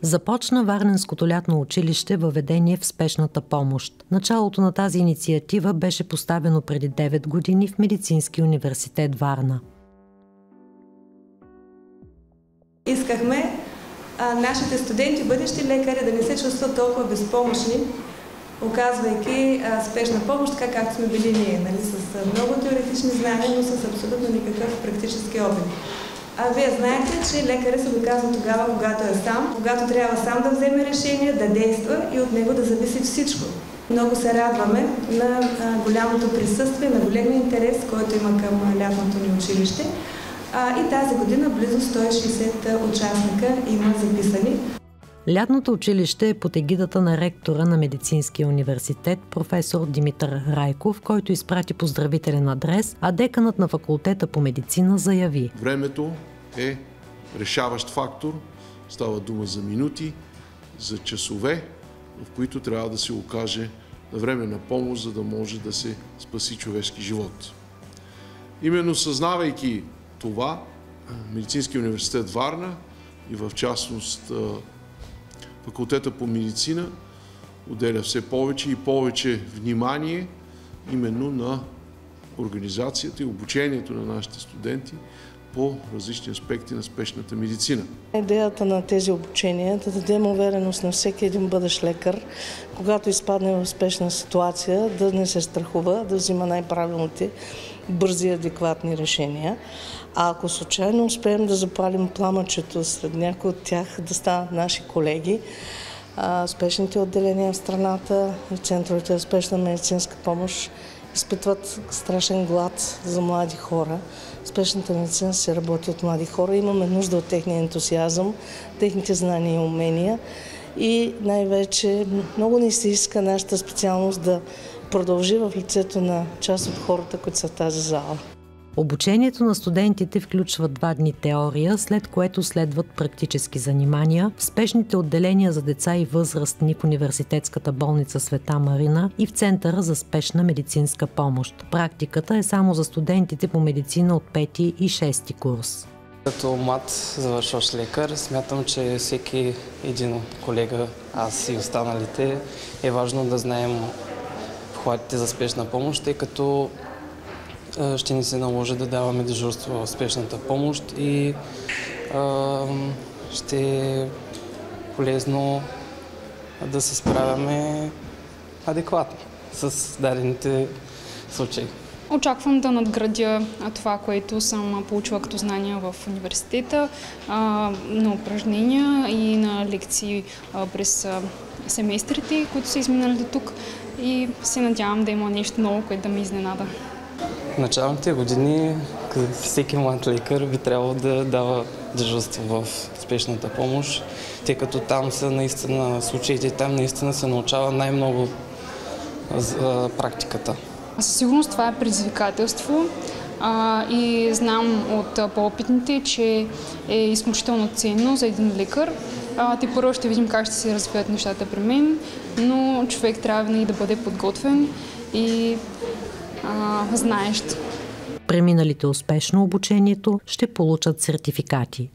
Започна Варненското лятно училище въведение в спешната помощ. Началото на тази инициатива беше поставено преди 9 години в Медицински университет Варна. Искахме нашите студенти, бъдещи лекари, да не се чувстват толкова безпомощни, оказвайки спешна помощ, така както сме били ние, нали, с много теоретични знания, но с абсолютно никакъв практически опит. А вие знаете, че лекарят се доказва тогава, когато е сам, когато трябва сам да вземе решение, да действа и от него да зависи всичко. Много се радваме на голямото присъствие, на големия интерес, който има към лятното ни училище. И тази година близо 160 участника има записани. Лятното училище е под егидата на ректора на Медицинския университет, професор Димитър Райков, който изпрати поздравителен адрес, а деканът на факултета по медицина заяви: времето е решаващ фактор. Става дума за минути, за часове, в които трябва да се окаже навременна помощ, за да може да се спаси човешки живот. Именно съзнавайки това, Медицинския университет Варна и в частност факултета по медицина отделя все повече и повече внимание именно на организацията и обучението на нашите студенти по различни аспекти на спешната медицина. Идеята на тези обучения е да дадем увереност на всеки един бъдещ лекар, когато изпадне в спешна ситуация, да не се страхува, да взима най-правилните, бързи и адекватни решения. А ако случайно успеем да запалим пламъчето сред някои от тях, да станат наши колеги, спешните отделения в страната и центровете за спешна медицинска помощ изпитват страшен глад за млади хора. Спешната медицина се работи от млади хора. Имаме нужда от техния ентусиазъм, техните знания и умения. И най-вече много ни се иска нашата специалност да продължи в лицето на част от хората, които са в тази зала. Обучението на студентите включва 2 дни теория, след което следват практически занимания в спешните отделения за деца и възрастни в Университетската болница Света Марина и в Центъра за спешна медицинска помощ. Практиката е само за студентите по медицина от 5 и 6 курс. Като млад завършващ лекар, смятам, че всеки един колега, аз и останалите, е важно да знаем обхватите за спешна помощ, тъй като ще ни се наложи да даваме дежурство в спешната помощ и ще е полезно да се справяме адекватно с дадените случаи. Очаквам да надградя това, което съм получила като знания в университета, на упражнения и на лекции през семестрите, които са изминали до тук, и се надявам да има нещо ново, което да ме изненада. В началните години всеки млад лекар би трябвало да дава дежурство в спешната помощ, тъй като там са наистина случаите, там наистина се научава най-много за практиката. Със сигурност това е предизвикателство и знам от по-опитните, че е изключително ценно за един лекар. Тепърва ще видим как ще се развият нещата при мен, но човек трябва винаги да бъде подготвен и знаещ. Преминалите успешно обучението ще получат сертификати.